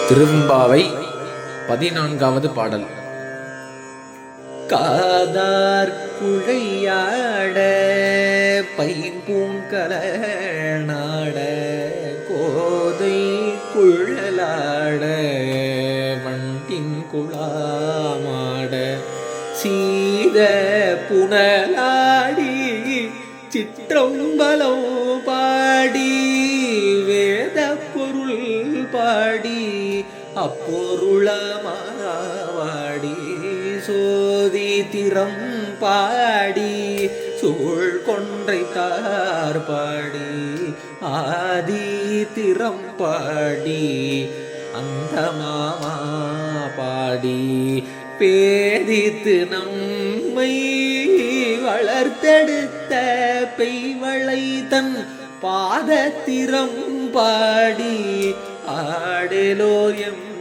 திருவெம்பாவை 14வது பாடல். காதார் குழையாட பைம்பூங்கல நாட கோதை குழலாட வண்டின் குழாமாட சீத புனலாடி சிற்றம்பலம் பாடி வேத பொருள் பாடி அப்பொருளமாவாடி சோதி திறம் பாடி சூழ் கொன்றை தார் பாடி ஆதி திறம் பாடி அந்த மாமா பாடி பேதித்து நம்மை வளர்த்தெடுத்த பெய்வளை தன் பாதத்திறம் பாடி ஆடலோர் எம்பாவாய்.